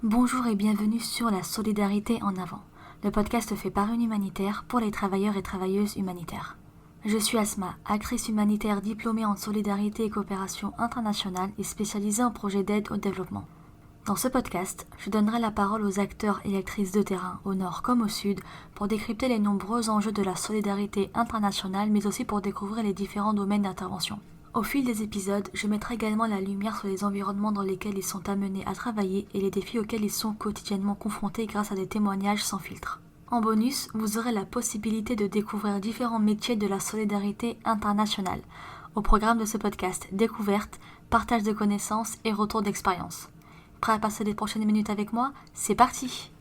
Bonjour et bienvenue sur la solidarité en avant, le podcast fait par une humanitaire pour les travailleurs et travailleuses humanitaires. Je suis Asma, actrice humanitaire diplômée en solidarité et coopération internationale et spécialisée en projets d'aide au développement. Dans ce podcast, je donnerai la parole aux acteurs et actrices de terrain, au nord comme au sud, pour décrypter les nombreux enjeux de la solidarité internationale, mais aussi pour découvrir les différents domaines d'intervention. Au fil des épisodes, je mettrai également la lumière sur les environnements dans lesquels ils sont amenés à travailler et les défis auxquels ils sont quotidiennement confrontés grâce à des témoignages sans filtre. En bonus, vous aurez la possibilité de découvrir différents métiers de la solidarité internationale. Au programme de ce podcast, découverte, partage de connaissances et retour d'expérience. Prêt à passer les prochaines minutes avec moi? C'est parti!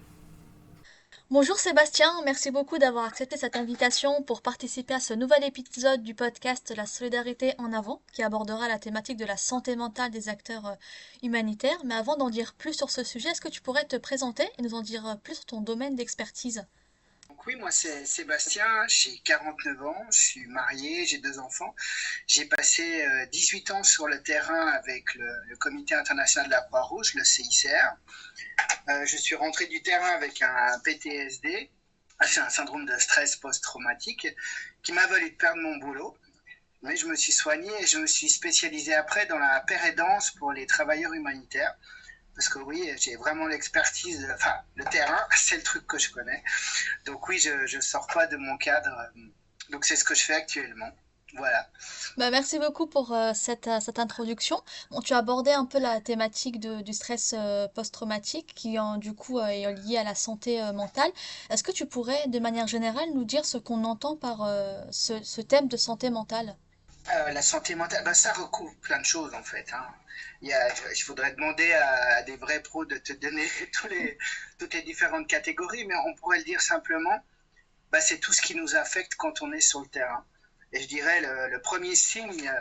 Bonjour Sébastien, merci beaucoup d'avoir accepté cette invitation pour participer à ce nouvel épisode du podcast La solidarité en avant, qui abordera la thématique de la santé mentale des acteurs humanitaires. Mais avant d'en dire plus sur ce sujet, est-ce que tu pourrais te présenter et nous en dire plus sur ton domaine d'expertise? Donc oui, moi c'est Sébastien, j'ai 49 ans, je suis marié, j'ai 2 enfants. J'ai passé 18 ans sur le terrain avec le Comité international de la Croix-Rouge, le CICR. Je suis rentré du terrain avec un PTSD, c'est un syndrome de stress post-traumatique, qui m'a valu de perdre mon boulot. Mais je me suis soigné et je me suis spécialisé après dans la paix et danse pour les travailleurs humanitaires. Parce que oui, j'ai vraiment l'expertise, enfin le terrain, c'est le truc que je connais. Donc oui, je ne sors pas de mon cadre. Donc c'est ce que je fais actuellement. Voilà. Merci beaucoup pour cette introduction. Bon, tu as abordé un peu la thématique du stress post-traumatique qui du coup est lié à la santé mentale. Est-ce que tu pourrais de manière générale nous dire ce qu'on entend par ce thème de santé mentale? La santé mentale, ben, ça recouvre plein de choses en fait. Hein. Il faudrait demander à des vrais pros de te donner toutes les différentes catégories, mais on pourrait le dire simplement, ben, c'est tout ce qui nous affecte quand on est sur le terrain. Et je dirais le premier signe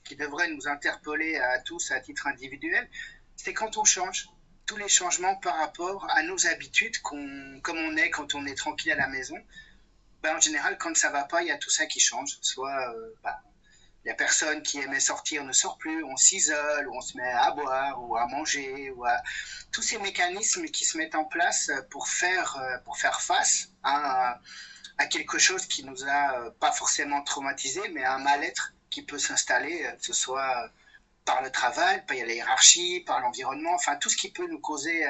qui devrait nous interpeller à tous à titre individuel, c'est quand on change. Tous les changements par rapport à nos habitudes, comme on est quand on est tranquille à la maison, ben, en général, quand ça va pas, il y a tout ça qui change. Soit la personne qui aimait sortir ne sort plus, on s'isole, ou on se met à boire ou à manger, ou à tous ces mécanismes qui se mettent en place pour faire face à quelque chose qui nous a pas forcément traumatisé, mais à un mal-être qui peut s'installer, que ce soit par le travail, par la hiérarchie, par l'environnement, enfin tout ce qui peut nous causer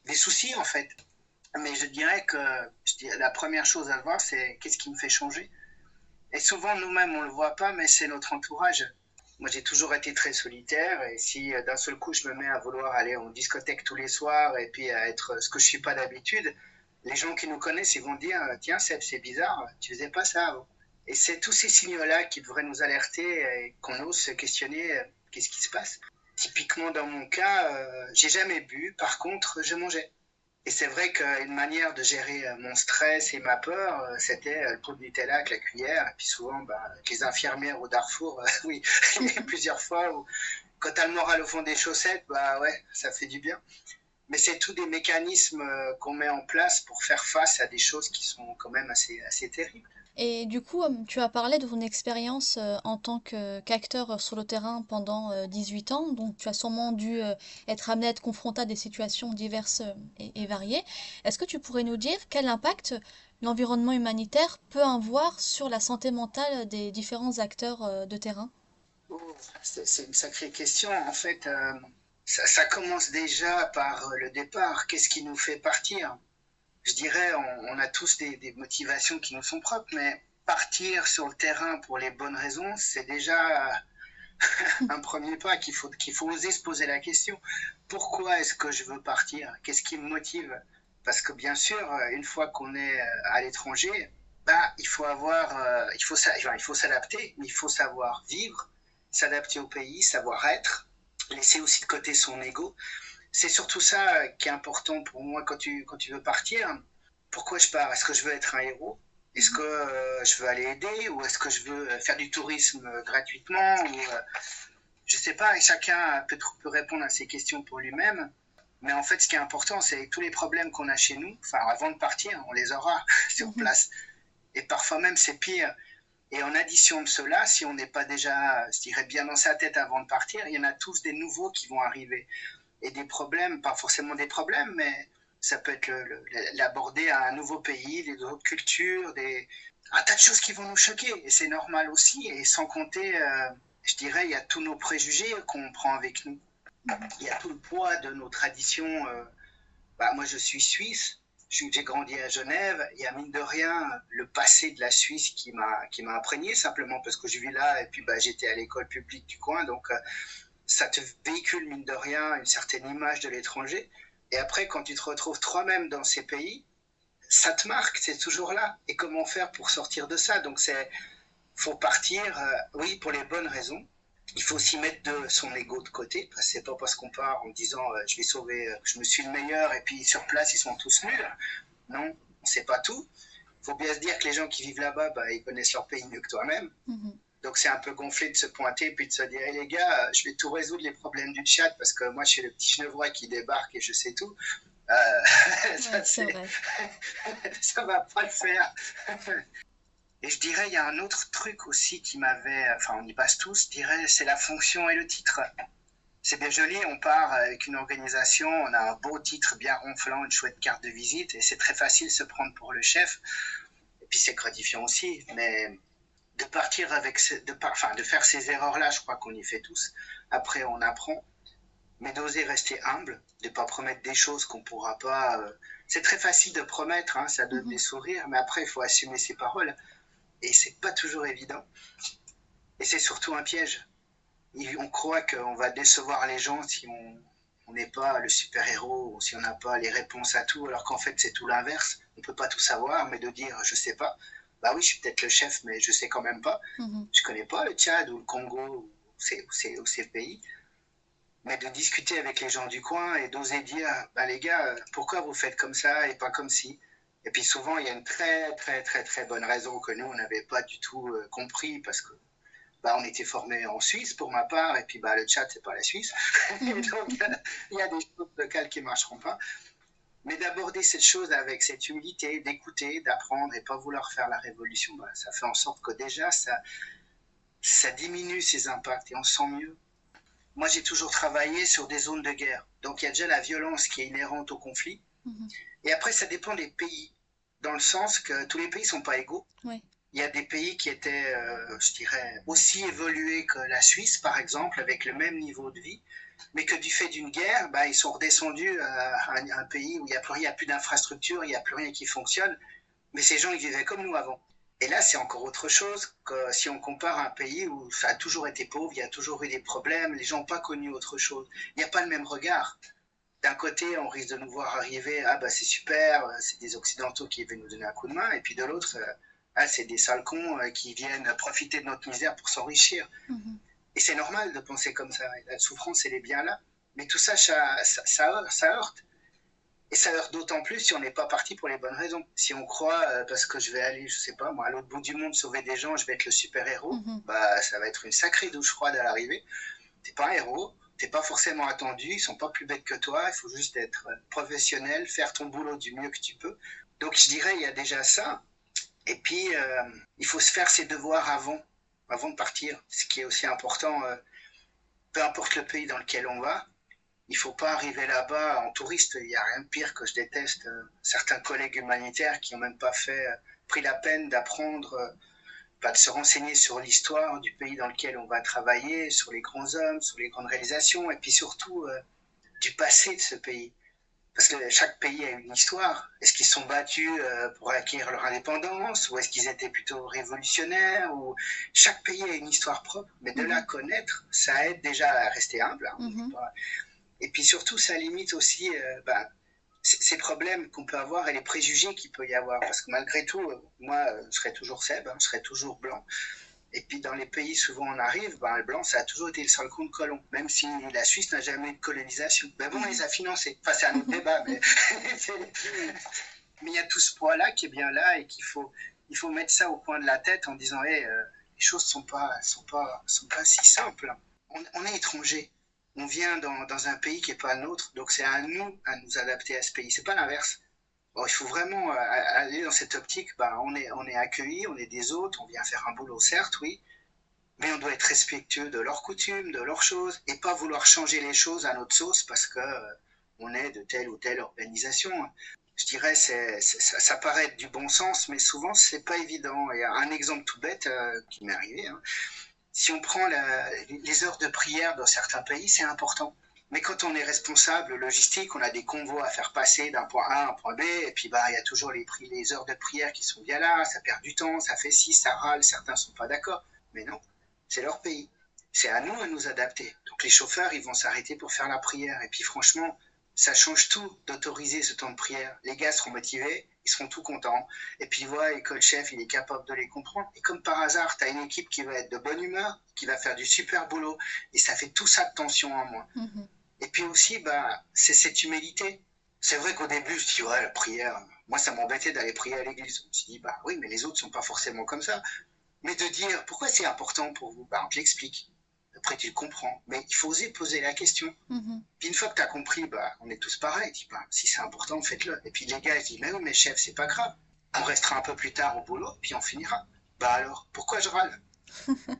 des soucis en fait. Mais je dirais que la première chose à voir, c'est qu'est-ce qui me fait changer. Et souvent, nous-mêmes, on ne le voit pas, mais c'est notre entourage. Moi, j'ai toujours été très solitaire, et si d'un seul coup, je me mets à vouloir aller en discothèque tous les soirs, et puis à être ce que je ne suis pas d'habitude, les gens qui nous connaissent, ils vont dire, tiens, Seb, c'est bizarre, tu faisais pas ça avant. Et c'est tous ces signaux-là qui devraient nous alerter et qu'on ose se questionner qu'est-ce qui se passe. Typiquement, dans mon cas, j'ai jamais bu, par contre, je mangeais. Et c'est vrai qu'une manière de gérer mon stress et ma peur, c'était le pot de Nutella avec la cuillère. Et puis souvent, bah, avec les infirmières au Darfour, oui, il y a plusieurs fois où, quand t'as le moral au fond des chaussettes, bah ouais, ça fait du bien. Mais c'est tous des mécanismes qu'on met en place pour faire face à des choses qui sont quand même assez terribles. Et du coup, tu as parlé de ton expérience en tant qu'acteur sur le terrain pendant 18 ans, donc tu as sûrement dû être amené à être confronté à des situations diverses et variées. Est-ce que tu pourrais nous dire quel impact l'environnement humanitaire peut avoir sur la santé mentale des différents acteurs de terrain? Oh, c'est une sacrée question. En fait, ça commence déjà par le départ. Qu'est-ce qui nous fait partir? Je dirais, on a tous des motivations qui nous sont propres, mais partir sur le terrain pour les bonnes raisons, c'est déjà un premier pas qu'il faut oser se poser la question. Pourquoi est-ce que je veux partir? Qu'est-ce qui me motive? Parce que bien sûr, une fois qu'on est à l'étranger, bah, il faut s'adapter, mais il faut savoir vivre, s'adapter au pays, savoir être, laisser aussi de côté son ego. C'est surtout ça qui est important pour moi quand tu veux partir. Pourquoi je pars? Est-ce que je veux être un héros? Est-ce que je veux aller aider? Ou est-ce que je veux faire du tourisme gratuitement? Je sais pas, et chacun peut répondre à ces questions pour lui-même. Mais en fait, ce qui est important, c'est que tous les problèmes qu'on a chez nous, enfin, avant de partir, on les aura sur Mhm. place. Et parfois même, c'est pire. Et en addition de cela, si on n'est pas déjà, je dirais, bien dans sa tête avant de partir, il y en a tous des nouveaux qui vont arriver. et des problèmes, pas forcément des problèmes, mais ça peut être l'aborder à un nouveau pays, des autres cultures, un tas de choses qui vont nous choquer, et c'est normal aussi, et sans compter, je dirais, il y a tous nos préjugés qu'on prend avec nous. Il y a tout le poids de nos traditions. Moi, je suis suisse, j'ai grandi à Genève. Il y a mine de rien le passé de la Suisse qui m'a imprégné simplement parce que je vis là et puis j'étais à l'école publique du coin. Donc, ça te véhicule mine de rien une certaine image de l'étranger. Et après, quand tu te retrouves toi-même dans ces pays, ça te marque, c'est toujours là. Et comment faire pour sortir de ça? Donc, faut partir, oui, pour les bonnes raisons. Il faut aussi mettre son ego de côté, parce que c'est pas parce qu'on part en disant je vais sauver, je me suis le meilleur, et puis sur place ils sont tous nuls. Non, on sait pas tout. Il faut bien se dire que les gens qui vivent là-bas, ils connaissent leur pays mieux que toi-même. Donc c'est un peu gonflé de se pointer puis de se dire hey, les gars, je vais tout résoudre les problèmes du Tchad parce que moi je suis le petit Genevois qui débarque et je sais tout. Ouais, ça va pas le faire. Et je dirais, il y a un autre truc aussi qui m'avait, enfin on y passe tous, je dirais, c'est la fonction et le titre. C'est bien joli, on part avec une organisation, on a un beau titre bien ronflant, une chouette carte de visite, et c'est très facile de se prendre pour le chef. Et puis c'est gratifiant aussi, mais de partir avec, de faire ces erreurs-là, je crois qu'on y fait tous. Après, on apprend, mais d'oser rester humble, de ne pas promettre des choses qu'on ne pourra pas. C'est très facile de promettre, hein, ça donne des sourires, mais après, il faut assumer ses paroles. Et c'est pas toujours évident. Et c'est surtout un piège. On croit qu'on va décevoir les gens si on n'est pas le super-héros ou si on n'a pas les réponses à tout, alors qu'en fait c'est tout l'inverse. On ne peut pas tout savoir, mais de dire je sais pas, oui, je suis peut-être le chef, mais je sais quand même pas. Je connais pas le Tchad ou le Congo ou ces pays. Mais de discuter avec les gens du coin et d'oser dire les gars, pourquoi vous faites comme ça et pas comme ci? Et puis souvent, il y a une très, très, très, très bonne raison que nous, on n'avait pas du tout compris parce que on était formé en Suisse pour ma part, et puis le Tchad, c'est pas la Suisse. Donc, il y a des choses locales qui marcheront pas. Mais d'aborder cette chose avec cette humilité, d'écouter, d'apprendre et pas vouloir faire la révolution, ça fait en sorte que déjà, ça diminue ses impacts et on se sent mieux. Moi, j'ai toujours travaillé sur des zones de guerre. Donc, il y a déjà la violence qui est inhérente au conflit. Et après, ça dépend des pays, dans le sens que tous les pays ne sont pas égaux. Oui. Il y a des pays qui étaient, je dirais, aussi évolués que la Suisse, par exemple, avec le même niveau de vie, mais que du fait d'une guerre, ils sont redescendus à un pays où il n'y a plus d'infrastructure, il n'y a plus rien qui fonctionne, mais ces gens, ils vivaient comme nous avant. Et là, c'est encore autre chose que si on compare un pays où ça a toujours été pauvre, il y a toujours eu des problèmes, les gens n'ont pas connu autre chose. Il n'y a pas le même regard. D'un côté, on risque de nous voir arriver, c'est super, c'est des Occidentaux qui viennent nous donner un coup de main, et puis de l'autre, c'est des sales cons qui viennent profiter de notre misère pour s'enrichir. Et c'est normal de penser comme ça. La souffrance, elle est bien là. Mais tout ça, ça heurte. Et ça heurte d'autant plus si on n'est pas parti pour les bonnes raisons. Si on croit, parce que je vais aller, je sais pas, moi, à l'autre bout du monde sauver des gens, je vais être le super-héros, ça va être une sacrée douche froide à l'arrivée. T'es pas un héros, t'es pas forcément attendu, ils sont pas plus bêtes que toi, il faut juste être professionnel, faire ton boulot du mieux que tu peux. Donc je dirais, il y a déjà ça. Et puis, il faut se faire ses devoirs avant de partir. Ce qui est aussi important, peu importe le pays dans lequel on va, il ne faut pas arriver là-bas en touriste. Il n'y a rien de pire que je déteste certains collègues humanitaires qui n'ont même pas pris la peine d'apprendre, de se renseigner sur l'histoire du pays dans lequel on va travailler, sur les grands hommes, sur les grandes réalisations, et puis surtout du passé de ce pays. Parce que chaque pays a une histoire. Est-ce qu'ils sont battus pour acquérir leur indépendance ou est-ce qu'ils étaient plutôt révolutionnaires ou... Chaque pays a une histoire propre, mais de la connaître, ça aide déjà à rester humble. Et puis surtout, ça limite aussi ces problèmes qu'on peut avoir et les préjugés qu'il peut y avoir. Parce que malgré tout, moi, je serai toujours Seb, je serai toujours blanc. Et puis dans les pays, souvent on arrive, le blanc, ça a toujours été le sale con de colon, même si la Suisse n'a jamais eu de colonisation. Mais bon, on les a financés. Enfin, c'est un autre débat, mais il y a tout ce poids-là qui est bien là et il faut mettre ça au coin de la tête en disant, les choses sont pas si simples. On est étranger. On vient dans un pays qui n'est pas le nôtre, donc c'est à nous adapter à ce pays. C'est pas l'inverse. Bon, il faut vraiment aller dans cette optique. On est accueillis, on est des hôtes, on vient faire un boulot, certes, oui, mais on doit être respectueux de leurs coutumes, de leurs choses, et pas vouloir changer les choses à notre sauce parce que on est de telle ou telle organisation. Je dirais, ça paraît être du bon sens, mais souvent, c'est pas évident. Et un exemple tout bête qui m'est arrivé, hein. Si on prend les heures de prière dans certains pays, c'est important. Mais quand on est responsable logistique, on a des convois à faire passer d'un point A à un point B, et puis il y a toujours les heures de prière qui sont bien là, ça perd du temps, ça fait ci, ça râle, certains sont pas d'accord. Mais non, c'est leur pays. C'est à nous adapter. Donc les chauffeurs, ils vont s'arrêter pour faire la prière. Et puis franchement, ça change tout d'autoriser ce temps de prière. Les gars seront motivés, ils seront tout contents. Et puis voilà, et que le chef, il est capable de les comprendre. Et comme par hasard, tu as une équipe qui va être de bonne humeur, qui va faire du super boulot. Et ça fait tout ça de tension en moins. Et puis aussi, c'est cette humilité. C'est vrai qu'au début, je dis, ouais, la prière, moi, ça m'embêtait d'aller prier à l'église. Je me suis dit, oui, mais les autres sont pas forcément comme ça. Mais de dire, pourquoi c'est important pour vous? On te l'explique. Après, tu le comprends. Mais il faut oser poser la question. Puis une fois que tu as compris, on est tous pareils. Tu dis, si c'est important, faites-le. Et puis les gars, ils disent, mais oui, mais chef, c'est pas grave. On restera un peu plus tard au boulot, puis on finira. Alors, pourquoi je râle?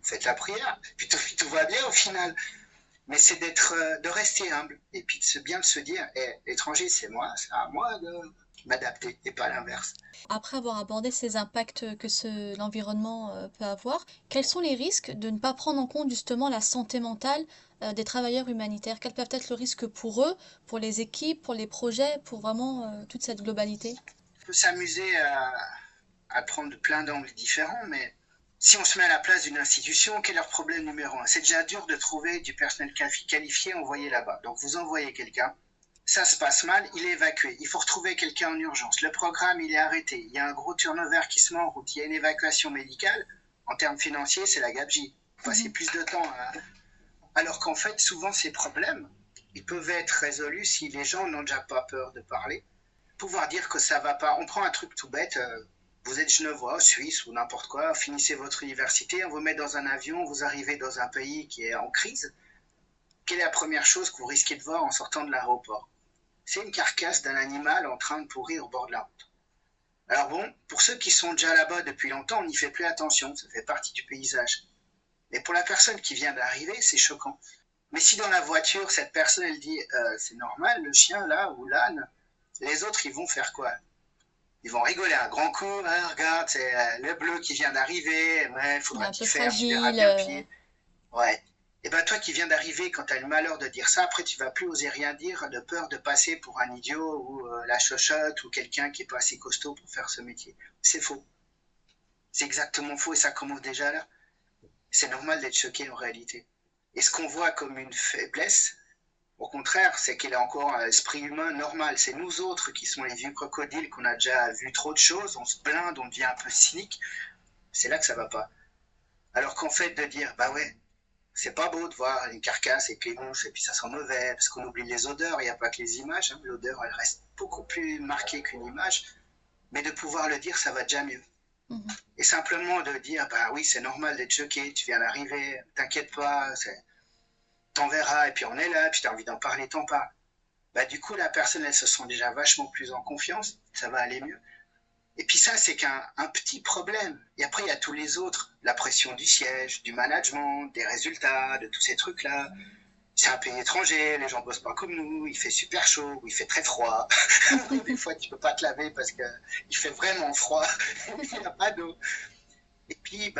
Faites la prière. Puis tout va bien au final. Mais c'est de rester humble et puis de se dire, l'étranger, c'est moi, c'est à moi de m'adapter et pas l'inverse. Après avoir abordé ces impacts que l'environnement peut avoir, quels sont les risques de ne pas prendre en compte justement la santé mentale des travailleurs humanitaires? Quels peuvent être le risque pour eux, pour les équipes, pour les projets, pour vraiment toute cette globalité? On peut s'amuser à prendre plein d'angles différents, mais si on se met à la place d'une institution, quel est leur problème numéro un? C'est déjà dur de trouver du personnel qualifié envoyé là-bas. Donc vous envoyez quelqu'un, ça se passe mal, il est évacué. Il faut retrouver quelqu'un en urgence. Le programme, il est arrêté. Il y a un gros turnover qui se met en route. Il y a une évacuation médicale. En termes financiers, c'est la gabegie. Faut passer plus de temps. Alors qu'en fait, souvent, ces problèmes, ils peuvent être résolus si les gens n'ont déjà pas peur de parler. Pouvoir dire que ça va pas. On prend un truc tout bête. Vous êtes genevois, suisse ou n'importe quoi, finissez votre université, on vous met dans un avion, vous arrivez dans un pays qui est en crise. Quelle est la première chose que vous risquez de voir en sortant de l'aéroport? C'est une carcasse d'un animal en train de pourrir au bord de la route. Alors bon, pour ceux qui sont déjà là-bas depuis longtemps, on n'y fait plus attention, ça fait partie du paysage. Mais pour la personne qui vient d'arriver, c'est choquant. Mais si dans la voiture, cette personne, elle dit c'est normal, le chien là, ou l'âne, les autres, ils vont faire quoi? Ils vont rigoler un grand coup, regarde, c'est le bleu qui vient d'arriver, il faudra t'y faire, tu verras bien pied. Ouais. Et toi qui viens d'arriver, quand tu as le malheur de dire ça, après tu vas plus oser rien dire de peur de passer pour un idiot ou la chochotte ou quelqu'un qui est pas assez costaud pour faire ce métier. C'est faux. C'est exactement faux et ça commence déjà là. C'est normal d'être choqué en réalité. Et ce qu'on voit comme une faiblesse, au contraire, c'est qu'il a encore un esprit humain normal. C'est nous autres qui sommes les vieux crocodiles, qu'on a déjà vu trop de choses, on se blinde, on devient un peu cynique. C'est là que ça va pas. Alors qu'en fait, de dire, ouais, c'est pas beau de voir une carcasse et puis les mouches, et puis ça sent mauvais, parce qu'on oublie les odeurs, il n'y a pas que les images. Hein. L'odeur, elle reste beaucoup plus marquée qu'une image. Mais de pouvoir le dire, ça va déjà mieux. Et simplement de dire, oui, c'est normal d'être choqué, tu viens d'arriver, t'inquiète pas, t'en verras, et puis on est là, puis t'as envie d'en parler, t'en parles. Du coup, la personne, elle se sent déjà vachement plus en confiance, ça va aller mieux. Et puis ça, c'est qu'un petit problème. Et après, il y a tous les autres, la pression du siège, du management, des résultats, de tous ces trucs-là. C'est un pays étranger, les gens bossent pas comme nous, il fait super chaud, ou il fait très froid. Des fois, tu peux pas te laver parce qu'il fait vraiment froid, il n'y a pas d'eau. Et puis,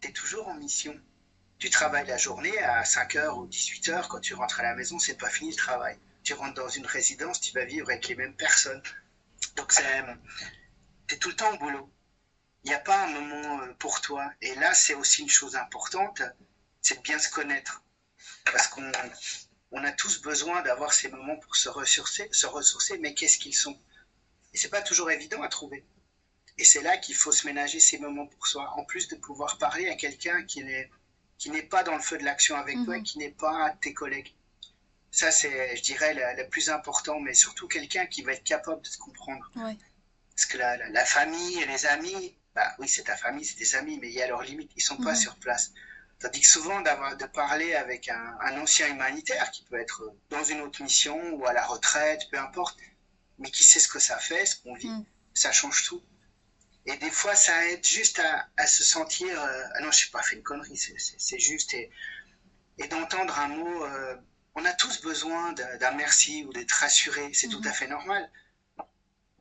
t'es toujours en mission. Tu travailles la journée à 5h ou 18h, quand tu rentres à la maison, c'est pas fini le travail. Tu rentres dans une résidence, tu vas vivre avec les mêmes personnes. Donc t'es tout le temps au boulot. Il n'y a pas un moment pour toi. Et là, c'est aussi une chose importante, c'est de bien se connaître. Parce qu'on a tous besoin d'avoir ces moments pour se ressourcer, mais qu'est-ce qu'ils sont? Et c'est pas toujours évident à trouver. Et c'est là qu'il faut se ménager ces moments pour soi, en plus de pouvoir parler à quelqu'un qui n'est pas dans le feu de l'action avec toi et qui n'est pas tes collègues. Ça, c'est, je dirais, le plus important, mais surtout quelqu'un qui va être capable de se comprendre. Ouais. Parce que la famille et les amis, oui, c'est ta famille, c'est tes amis, mais il y a leurs limites, ils ne sont pas sur place. Tandis que souvent, de parler avec un ancien humanitaire qui peut être dans une autre mission ou à la retraite, peu importe, mais qui sait ce que ça fait, ce qu'on vit, ça change tout. Et des fois, ça aide juste à se sentir ah non, je n'ai pas fait une connerie, c'est juste. Et d'entendre un mot, on a tous besoin d'un merci ou d'être rassuré, c'est tout à fait normal.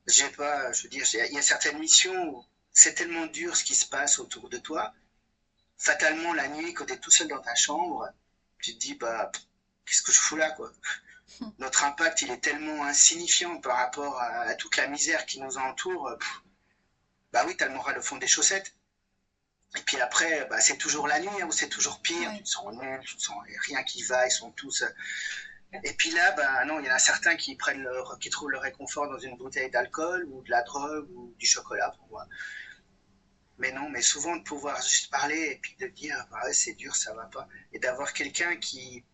J'ai pas, je veux dire, il y a certaines missions où c'est tellement dur ce qui se passe autour de toi. Fatalement, la nuit, quand tu es tout seul dans ta chambre, tu te dis, bah, qu'est-ce que je fous là, quoi. Notre impact, il est tellement insignifiant par rapport à toute la misère qui nous entoure. Bah oui, t'as le moral au fond des chaussettes. Et puis après, bah, c'est toujours la nuit, hein, où c'est toujours pire. Ouais. Tu te sens nul, tu te sens rien qui va, ils sont tous. Et puis là, bah non, il y en a certains qui qui trouvent le réconfort dans une bouteille d'alcool ou de la drogue ou du chocolat pour moi. Mais non, mais souvent de pouvoir juste parler et puis de dire, bah ouais, c'est dur, ça va pas. Et d'avoir quelqu'un qui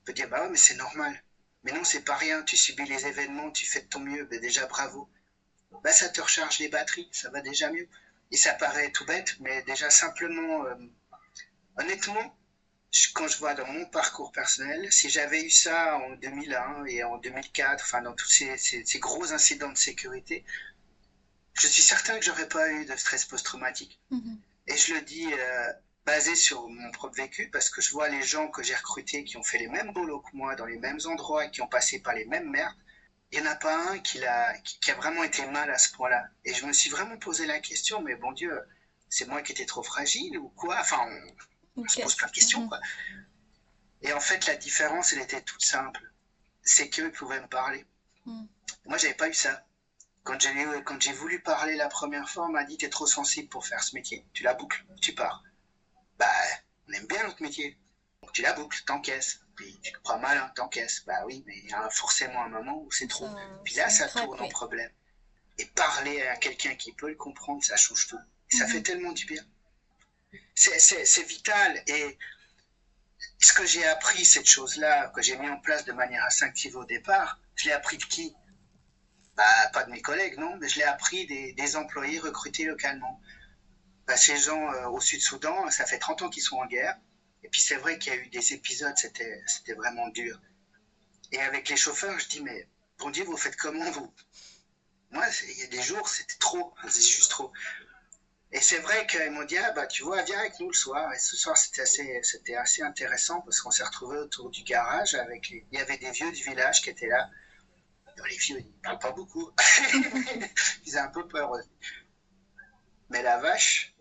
peut dire, bah ouais, mais c'est normal. Mais non, c'est pas rien, tu subis les événements, tu fais de ton mieux, bah déjà bravo. Bah ça te recharge les batteries, ça va déjà mieux. Et ça paraît tout bête, mais déjà simplement, honnêtement, quand je vois dans mon parcours personnel, si j'avais eu ça en 2001 et en 2004, enfin dans tous ces gros incidents de sécurité, je suis certain que j'aurais pas eu de stress post-traumatique. Et je le dis basé sur mon propre vécu, parce que je vois les gens que j'ai recrutés qui ont fait les mêmes boulots que moi, dans les mêmes endroits, et qui ont passé par les mêmes merdes. Il n'y en a pas un qui a vraiment été mal à ce point-là. Et je me suis vraiment posé la question, mais bon Dieu, c'est moi qui étais trop fragile ou quoi? Enfin, on se pose plein de questions, quoi. Et en fait, la différence, elle était toute simple. C'est qu'eux pouvaient me parler. Moi, j'avais pas eu ça. Quand j'ai voulu parler la première fois, on m'a dit, t'es trop sensible pour faire ce métier. Tu la boucles, tu pars. Bah, on aime bien notre métier. Donc, tu la boucles, t'encaisses. Puis tu te prends mal, hein, t'encaisses. Bah oui, mais il y a forcément un moment où c'est trop. Puis là, ça tourne en problème. Et parler à quelqu'un qui peut le comprendre, ça change tout. Et ça fait tellement du bien. C'est vital. Et ce que j'ai appris, cette chose-là, que j'ai mis en place de manière instinctive au départ, je l'ai appris de qui? Bah, pas de mes collègues, non, mais je l'ai appris des employés recrutés localement. Bah, ces gens au Sud-Soudan, ça fait 30 ans qu'ils sont en guerre. Et puis c'est vrai qu'il y a eu des épisodes, c'était vraiment dur. Et avec les chauffeurs, je dis, mais bon Dieu, vous faites comment vous? Moi, il y a des jours, c'était trop, c'est juste trop. Et c'est vrai qu'ils m'ont dit, ah bah tu vois, viens avec nous le soir. Et ce soir, c'était assez intéressant parce qu'on s'est retrouvés autour du garage il y avait des vieux du village qui étaient là. Les vieux, ils ne parlent pas beaucoup. Ils avaient un peu peur. Mais la vache,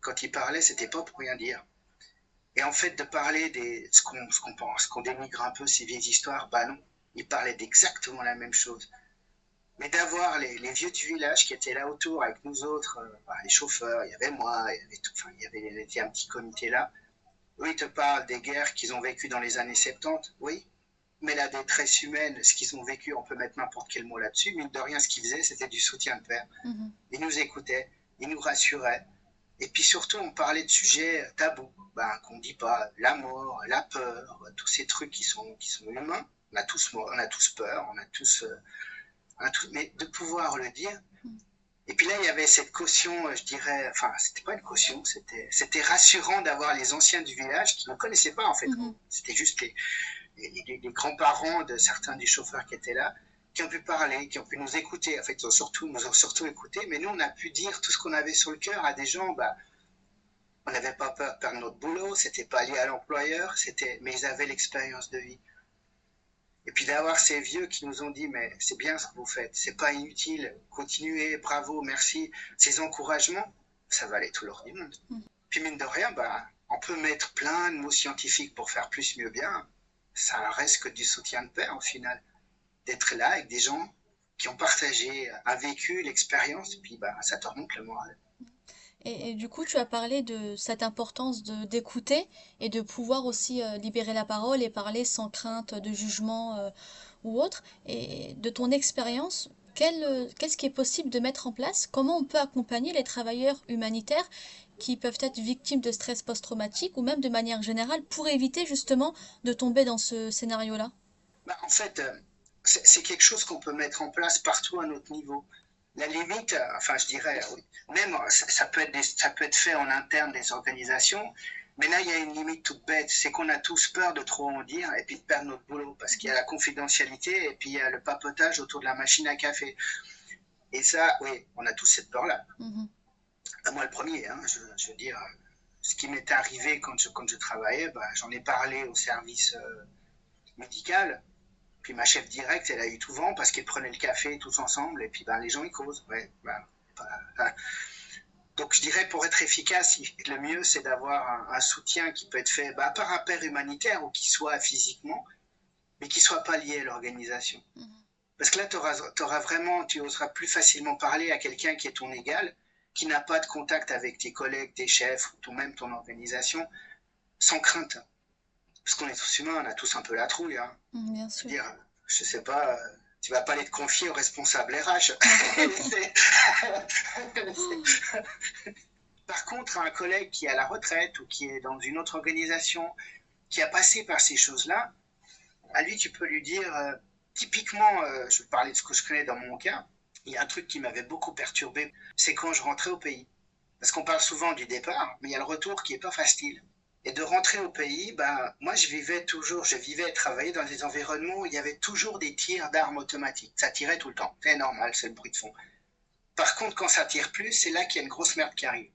quand ils parlaient, c'était pas pour rien dire. Et en fait, de parler ce qu'on pense, qu'on dénigre un peu ces vieilles histoires, bah non, ils parlaient d'exactement la même chose. Mais d'avoir les vieux du village qui étaient là autour avec nous autres, les chauffeurs, il y avait moi, il y avait un petit comité là. Eux, ils te parlent des guerres qu'ils ont vécues dans les années 70, oui. Mais la détresse humaine, ce qu'ils ont vécu, on peut mettre n'importe quel mot là-dessus. Mine de rien, ce qu'ils faisaient, c'était du soutien de père. Ils nous écoutaient, ils nous rassuraient. Et puis surtout, on parlait de sujets tabous, qu'on ne dit pas, la mort, la peur, tous ces trucs qui sont humains. On a tous peur, mais de pouvoir le dire. Et puis là, il y avait cette caution, je dirais, enfin, c'était pas une caution, c'était rassurant d'avoir les anciens du village qui ne connaissaient pas, en fait. C'était juste les grands-parents de certains des chauffeurs qui étaient là, qui ont pu parler, qui ont pu nous écouter. En fait, ils nous ont surtout écouté, mais nous, on a pu dire tout ce qu'on avait sur le cœur à des gens. On n'avait pas peur de perdre notre boulot, c'était pas lié à l'employeur, mais ils avaient l'expérience de vie. Et puis d'avoir ces vieux qui nous ont dit, mais c'est bien ce que vous faites, c'est pas inutile, continuez, bravo, merci. Ces encouragements, ça valait tout l'or du monde. Puis mine de rien, on peut mettre plein de mots scientifiques pour faire plus, mieux, bien. Ça reste que du soutien de père au final. D'être là avec des gens qui ont partagé un vécu, l'expérience, et puis ça te remonte le moral. Et du coup, tu as parlé de cette importance d'écouter et de pouvoir aussi libérer la parole et parler sans crainte de jugement ou autre. Et de ton expérience, qu'est-ce qui est possible de mettre en place? Comment on peut accompagner les travailleurs humanitaires qui peuvent être victimes de stress post-traumatique ou même de manière générale pour éviter justement de tomber dans ce scénario-là? En fait, c'est quelque chose qu'on peut mettre en place partout à notre niveau. La limite, enfin je dirais, même ça peut être fait en interne des organisations, mais là il y a une limite toute bête, c'est qu'on a tous peur de trop en dire et puis de perdre notre boulot, parce qu'il y a la confidentialité et puis il y a le papotage autour de la machine à café. Et ça, oui, on a tous cette peur-là. Mhm. Moi, le premier, hein, je veux dire, ce qui m'est arrivé quand je travaillais, bah, j'en ai parlé au service médical. Puis ma chef directe, elle a eu tout vent parce qu'ils prenaient le café tous ensemble et puis ben, les gens ils causent. Ouais, ben, donc je dirais pour être efficace, le mieux c'est d'avoir un soutien qui peut être fait bah, par un père humanitaire ou qui soit physiquement, mais qui soit pas lié à l'organisation. Mhm. Parce que là, tu oseras plus facilement parler à quelqu'un qui est ton égal, qui n'a pas de contact avec tes collègues, tes chefs ou même ton organisation, sans crainte. Parce qu'on est tous humains, on a tous un peu la trouille. Hein. Bien Je veux sûr. dire, je sais pas, tu vas pas aller te confier au responsable RH. Par contre, un collègue qui est à la retraite ou qui est dans une autre organisation, qui a passé par ces choses-là, à lui, tu peux lui dire, typiquement, je vais parler de ce que je connais dans mon cas, il y a un truc qui m'avait beaucoup perturbé, c'est quand je rentrais au pays. Parce qu'on parle souvent du départ, mais il y a le retour qui est pas facile. Et de rentrer au pays, ben, moi, je vivais et travaillais dans des environnements où il y avait toujours des tirs d'armes automatiques. Ça tirait tout le temps. C'est normal, c'est le bruit de fond. Par contre, quand ça tire plus, c'est là qu'il y a une grosse merde qui arrive.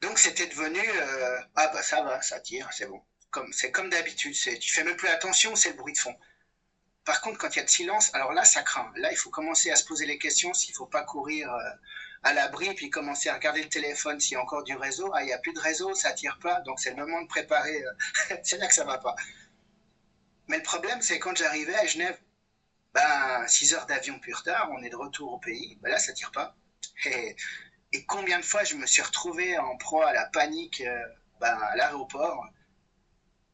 Donc, c'était devenu, ah bah ça va, ça tire, c'est bon. C'est comme d'habitude, tu fais même plus attention, c'est le bruit de fond. Par contre, quand il y a de silence, alors là, ça craint. Là, il faut commencer à se poser les questions s'il ne faut pas courir à l'abri, puis commencer à regarder le téléphone s'il y a encore du réseau. Ah, il n'y a plus de réseau, ça tire pas, donc c'est le moment de préparer. C'est là que ça va pas. Mais le problème, c'est quand j'arrivais à Genève, ben, 6 heures d'avion plus tard, on est de retour au pays, ben là, ça tire pas. Et, et combien de fois je me suis retrouvé en proie à la panique ben, à l'aéroport,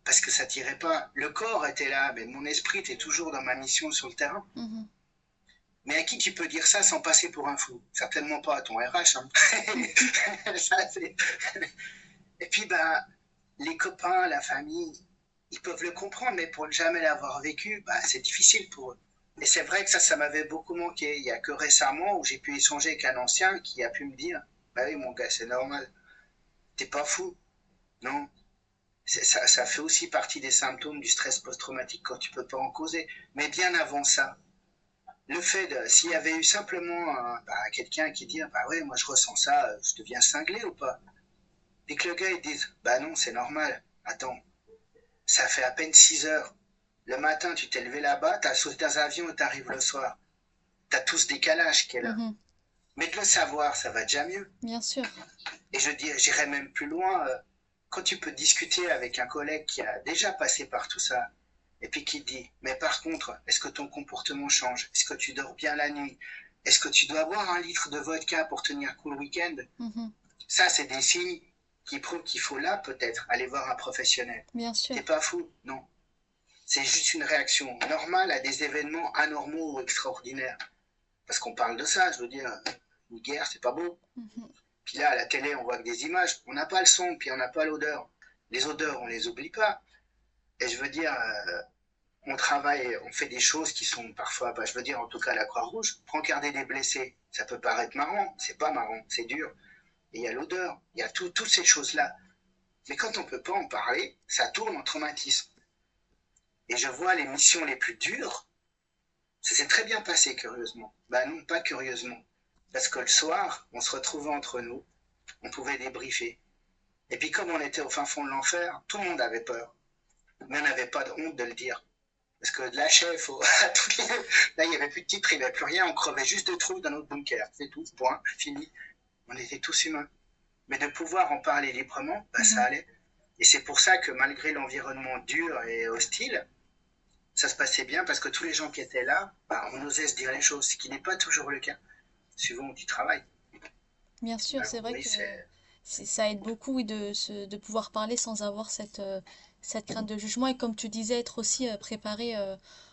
parce que ça tirait pas. Le corps était là, mais mon esprit était toujours dans ma mission sur le terrain. Mhm. Mais à qui tu peux dire ça sans passer pour un fou? Certainement pas à ton RH. Hein. Ça, et puis, ben, les copains, la famille, ils peuvent le comprendre, mais pour ne jamais l'avoir vécu, ben, c'est difficile pour eux. Et c'est vrai que ça m'avait beaucoup manqué. Il n'y a que récemment où j'ai pu échanger avec un ancien qui a pu me dire, bah oui, mon gars, c'est normal. T'es pas fou. Non, ça fait aussi partie des symptômes du stress post-traumatique quand tu peux pas en causer. Mais bien avant ça, le fait de, s'il y avait eu simplement quelqu'un qui dit, bah ouais, moi je ressens ça, je deviens cinglé ou pas? Et que le gars il dise, bah non, c'est normal. Attends, ça fait à peine 6 heures. Le matin, tu t'es levé là-bas, t'as sauté dans un avion et t'arrives le soir. T'as tout ce décalage qui est là. Mhm. Mais de le savoir, ça va déjà mieux. Bien sûr. Et j'irai même plus loin. Quand tu peux discuter avec un collègue qui a déjà passé par tout ça, et puis qui te dit, mais par contre, est-ce que ton comportement change? Est-ce que tu dors bien la nuit? Est-ce que tu dois boire 1 litre de vodka pour tenir cool le week-end? Mhm. Ça, c'est des signes qui prouvent qu'il faut là, peut-être, aller voir un professionnel. Bien sûr. T'es pas fou? Non. C'est juste une réaction normale à des événements anormaux ou extraordinaires. Parce qu'on parle de ça, je veux dire, une guerre, c'est pas beau. Mhm. Puis là, à la télé, on voit que des images. On n'a pas le son, puis on n'a pas l'odeur. Les odeurs, on les oublie pas. Et je veux dire, on travaille, on fait des choses qui sont parfois, bah, je veux dire, en tout cas, la Croix-Rouge, regarder des blessés. Ça peut paraître marrant, c'est pas marrant, c'est dur. Et il y a l'odeur, il y a toutes ces choses-là. Mais quand on peut pas en parler, ça tourne en traumatisme. Et je vois les missions les plus dures, ça s'est très bien passé, curieusement. Ben non, pas curieusement. Parce que le soir, on se retrouvait entre nous, on pouvait débriefer. Et puis comme on était au fin fond de l'enfer, tout le monde avait peur. Mais on n'avait pas de honte de le dire. Parce que de la chef, là, il n'y avait plus de titre, il n'y avait plus rien, on crevait juste de trous dans notre bunker. C'est tout, point, fini. On était tous humains. Mais de pouvoir en parler librement, ben, ça allait. Et c'est pour ça que malgré l'environnement dur et hostile, ça se passait bien parce que tous les gens qui étaient là, bah, on osait se dire les choses, ce qui n'est pas toujours le cas, suivant où tu travailles. Bien sûr, Alors, c'est vrai oui, que ça aide beaucoup oui, de pouvoir parler sans avoir cette crainte de jugement et comme tu disais, être aussi préparé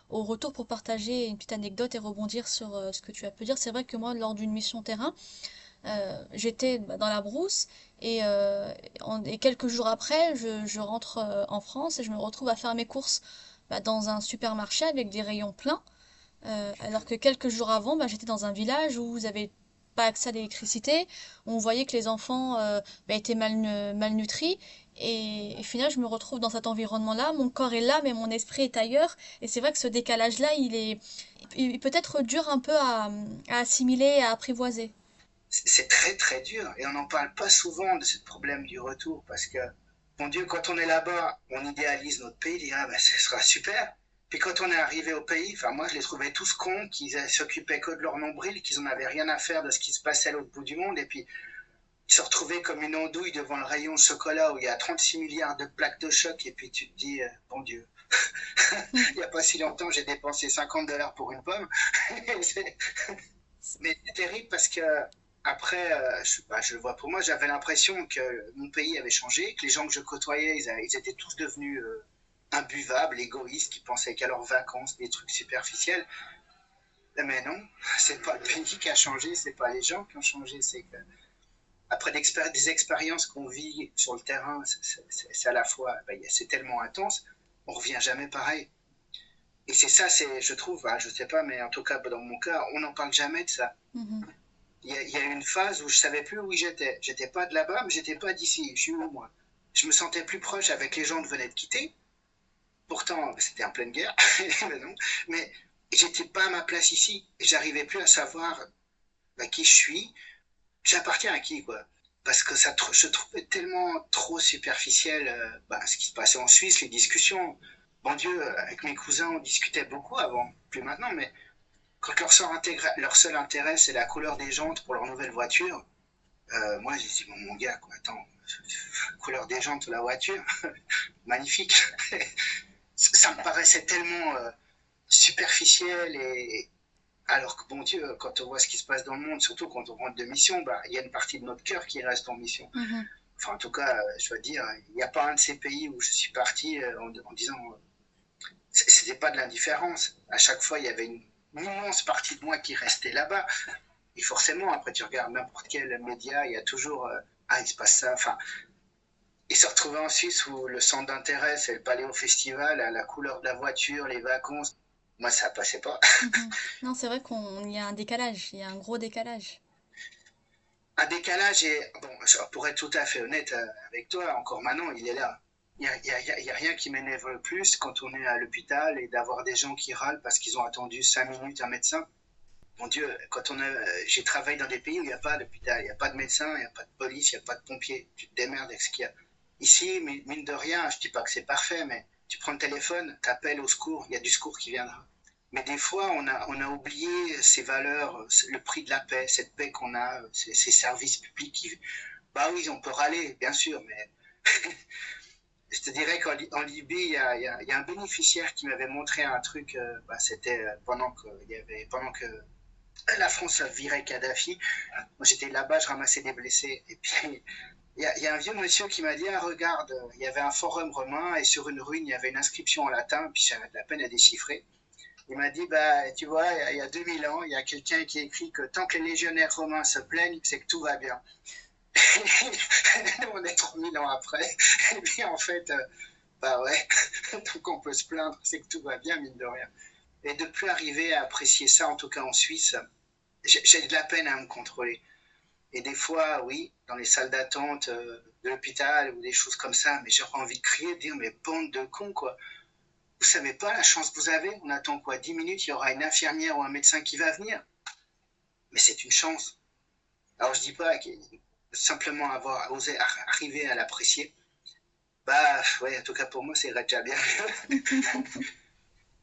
au retour pour partager une petite anecdote et rebondir sur ce que tu as pu dire. C'est vrai que moi, lors d'une mission terrain, j'étais dans la brousse et quelques jours après, je rentre en France et je me retrouve à faire mes courses dans un supermarché avec des rayons pleins. Alors que quelques jours avant, j'étais dans un village où vous avez pas accès à l'électricité. On voyait que les enfants étaient malnutris Et au final, je me retrouve dans cet environnement-là. Mon corps est là, mais mon esprit est ailleurs. Et c'est vrai que ce décalage-là, il peut être dur un peu à assimiler, à apprivoiser. C'est très très dur et on n'en parle pas souvent de ce problème du retour parce que, mon Dieu, quand on est là-bas, on idéalise notre pays, on dit ah ben ce sera super. Puis quand on est arrivé au pays, enfin moi je les trouvais tous cons, qu'ils s'occupaient que de leur nombril, qu'ils en avaient rien à faire de ce qui se passait à l'autre bout du monde et puis ils se retrouvaient comme une andouille devant le rayon chocolat où il y a 36 milliards de plaques de choc et puis tu te dis bon Dieu. Mm. Il n'y a pas si longtemps, j'ai dépensé $50 pour une pomme. Mais c'est terrible parce que après, je le vois pour moi, j'avais l'impression que mon pays avait changé, que les gens que je côtoyais, ils étaient tous devenus imbuvables, égoïstes, qui pensaient qu'à leurs vacances, des trucs superficiels. Mais non, c'est pas le pays qui a changé, c'est pas les gens qui ont changé, c'est que après des expériences qu'on vit sur le terrain, c'est à la fois, c'est tellement intense, on revient jamais pareil. Et c'est ça, je trouve, je sais pas, mais en tout cas dans mon cas, on n'en parle jamais de ça. Mhm. Il y a eu une phase où je savais plus où j'étais. J'étais pas de là-bas, mais j'étais pas d'ici. Je suis où, moi? Je me sentais plus proche avec les gens que je venais de quitter. Pourtant, c'était en pleine guerre. Mais non. Mais j'étais pas à ma place ici. J'arrivais plus à savoir qui je suis. J'appartiens à qui, quoi. Parce que je trouvais tellement trop superficiel ce qui se passait en Suisse, les discussions. Bon Dieu, avec mes cousins, on discutait beaucoup avant. Plus maintenant, mais quand leur seul intérêt, c'est la couleur des jantes pour leur nouvelle voiture, moi, j'ai dit, bon, mon gars, quoi, attends, couleur des jantes de la voiture, magnifique. Ça me paraissait tellement superficiel et alors que, bon Dieu, quand on voit ce qui se passe dans le monde, surtout quand on rentre de mission, il y a une partie de notre cœur qui reste en mission. Mhm. Enfin, en tout cas, je dois dire, il n'y a pas un de ces pays où je suis parti en disant, c'était pas de l'indifférence. À chaque fois, il y avait une immense partie de moi qui restait là-bas. Et forcément, après, tu regardes n'importe quel média, il y a toujours il se passe ça. Enfin, et se retrouver en Suisse où le centre d'intérêt, c'est le Paléo Festival, la couleur de la voiture, les vacances. Moi, ça passait pas. Mhm. Non, c'est vrai qu'il y a un décalage, il y a un gros décalage. Un décalage, et bon, pour être tout à fait honnête avec toi, encore maintenant, il est là. Il y a rien qui m'énerve le plus quand on est à l'hôpital et d'avoir des gens qui râlent parce qu'ils ont attendu 5 minutes un médecin. Mon Dieu, j'ai travaillé dans des pays où il n'y a pas d'hôpital, il n'y a pas de médecin, il n'y a pas de police, il n'y a pas de pompiers. Tu te démerdes avec ce qu'il y a. Ici, mine de rien, je ne dis pas que c'est parfait, mais tu prends le téléphone, tu appelles au secours, il y a du secours qui viendra. Mais des fois, on a oublié ces valeurs, le prix de la paix, cette paix qu'on a, ces services publics bah oui, on peut râler, bien sûr, mais je te dirais qu'en Libye, il y a un bénéficiaire qui m'avait montré un truc, c'était pendant que la France virait Kadhafi. Moi, j'étais là-bas, je ramassais des blessés. Et puis, il y a un vieux monsieur qui m'a dit, ah, regarde, il y avait un forum romain et sur une ruine, il y avait une inscription en latin, puis j'avais de la peine à déchiffrer. Il m'a dit, tu vois, il y a 2000 ans, il y a quelqu'un qui écrit que tant que les légionnaires romains se plaignent, c'est que tout va bien. Nous, on est 3000 ans après. Et puis, en fait, ouais, donc on peut se plaindre, c'est que tout va bien, mine de rien. Et de plus arriver à apprécier ça, en tout cas en Suisse, j'ai de la peine à me contrôler. Et des fois, oui, dans les salles d'attente de l'hôpital ou des choses comme ça, mais j'aurais envie de crier, de dire, mais bande de cons, quoi. Vous savez pas la chance que vous avez? On attend quoi? 10 minutes, il y aura une infirmière ou un médecin qui va venir. Mais c'est une chance. Alors je dis pas que simplement avoir osé arriver à l'apprécier. Ouais, en tout cas pour moi, c'est déjà bien.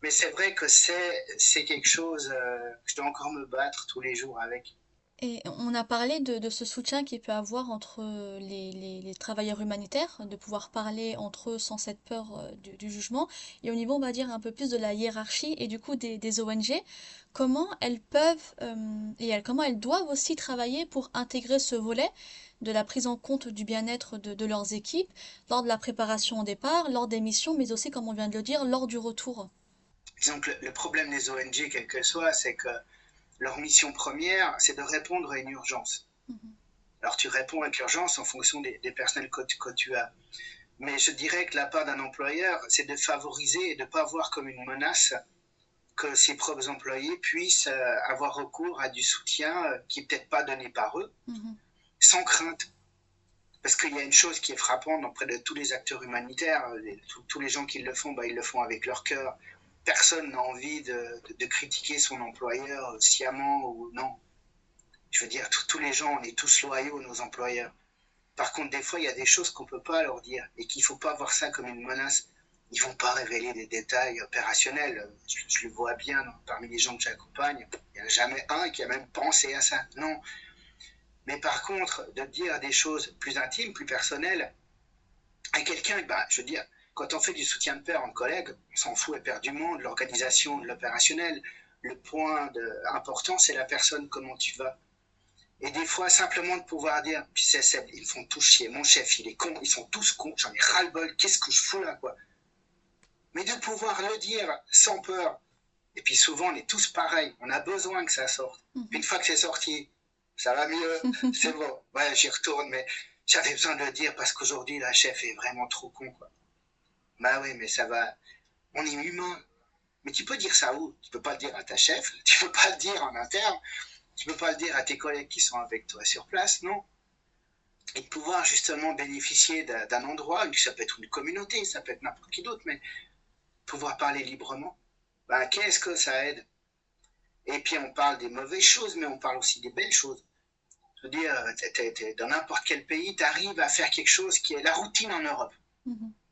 Mais c'est vrai que c'est quelque chose que je dois encore me battre tous les jours avec. Et on a parlé de ce soutien qu'il peut avoir entre les travailleurs humanitaires, de pouvoir parler entre eux sans cette peur du jugement. Et au niveau, on va dire, un peu plus de la hiérarchie et du coup des ONG, comment elles peuvent comment elles doivent aussi travailler pour intégrer ce volet de la prise en compte du bien-être de leurs équipes lors de la préparation au départ, lors des missions, mais aussi, comme on vient de le dire, lors du retour. Disons que le problème des ONG, quel que soit, c'est que leur mission première, c'est de répondre à une urgence. Mhm. Alors tu réponds avec urgence en fonction des personnels que tu as. Mais je dirais que la part d'un employeur, c'est de favoriser et de ne pas voir comme une menace que ses propres employés puissent avoir recours à du soutien qui n'est peut-être pas donné par eux, Mhm. sans crainte. Parce qu'il y a une chose qui est frappante auprès de tous les acteurs humanitaires, tous les gens qui le font, ils le font avec leur cœur. Personne n'a envie de critiquer son employeur sciemment ou non. Je veux dire, tous les gens, on est tous loyaux, nos employeurs. Par contre, des fois, il y a des choses qu'on ne peut pas leur dire et qu'il ne faut pas voir ça comme une menace. Ils ne vont pas révéler des détails opérationnels. Je le vois bien parmi les gens que j'accompagne. Il n'y en a jamais un qui a même pensé à ça. Non. Mais par contre, de dire des choses plus intimes, plus personnelles, à quelqu'un, je veux dire, quand on fait du soutien de pair en collègue, on s'en fout éperdument de l'organisation, de l'opérationnel. Le point important, c'est la personne, comment tu vas. Et des fois, simplement de pouvoir dire, puis ils me font tous chier, mon chef, il est con, ils sont tous cons, j'en ai ras-le-bol, qu'est-ce que je fous là, quoi. Mais de pouvoir le dire sans peur. Et puis souvent, on est tous pareils, on a besoin que ça sorte. Une fois que c'est sorti, ça va mieux, c'est bon. Ouais, j'y retourne, mais j'avais besoin de le dire parce qu'aujourd'hui, la chef est vraiment trop con, quoi. Bah oui, mais ça va, on est humain. Mais tu peux dire ça où? Tu peux pas le dire à ta chef, tu peux pas le dire en interne. Tu ne peux pas le dire à tes collègues qui sont avec toi sur place, non? Et de pouvoir justement bénéficier d'un endroit, ça peut être une communauté, ça peut être n'importe qui d'autre, mais pouvoir parler librement, qu'est-ce que ça aide? Et puis on parle des mauvaises choses, mais on parle aussi des belles choses. Je veux dire, t'es dans n'importe quel pays, tu arrives à faire quelque chose qui est la routine en Europe.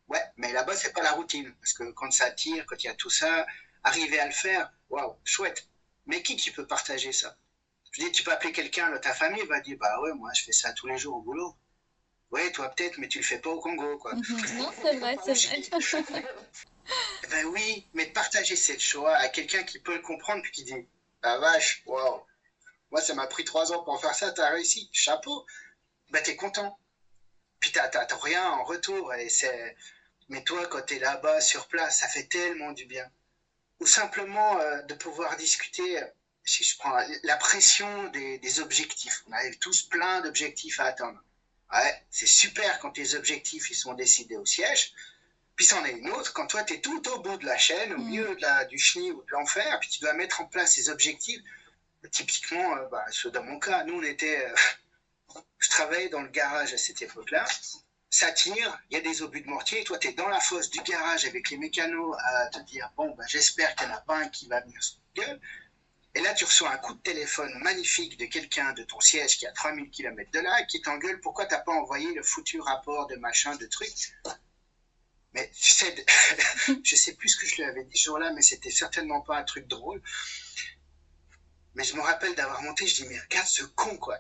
Ouais, mais là-bas, c'est pas la routine, parce que quand ça tire, quand il y a tout ça, arriver à le faire, waouh, chouette. Mais qui tu peux partager ça? Je dis, tu peux appeler quelqu'un de ta famille, va dire, bah ouais, moi je fais ça tous les jours au boulot. Ouais, toi peut-être, mais tu le fais pas au Congo, quoi. Non, c'est vrai, c'est vrai. Ben oui, mais de partager cette joie à quelqu'un qui peut le comprendre, puis qui dit, ah vache, waouh, moi ça m'a pris 3 ans pour faire ça, t'as réussi, chapeau. Ben t'es content. Puis t'as rien en retour, mais toi quand t'es là-bas, sur place, ça fait tellement du bien. Ou simplement de pouvoir discuter, si je prends la pression des objectifs. On a tous plein d'objectifs à atteindre. Ouais, c'est super quand tes objectifs ils sont décidés au siège. Puis c'en est une autre quand toi tu es tout au bout de la chaîne, au milieu du chenil ou de l'enfer, puis tu dois mettre en place ces objectifs. Typiquement, dans mon cas, nous on était, je travaillais dans le garage à cette époque-là. Ça tire, il y a des obus de mortier, toi tu es dans la fosse du garage avec les mécanos à te dire, bon, j'espère qu'il n'y en a pas un qui va venir sur la gueule. Et là, tu reçois un coup de téléphone magnifique de quelqu'un de ton siège qui est à 3000 km de là et qui t'engueule, pourquoi t'as pas envoyé le foutu rapport de machin, de truc. Mais tu sais, je sais plus ce que je lui avais dit ce jour-là, mais c'était certainement pas un truc drôle. Mais je me rappelle d'avoir monté, je dis, mais regarde ce con, quoi.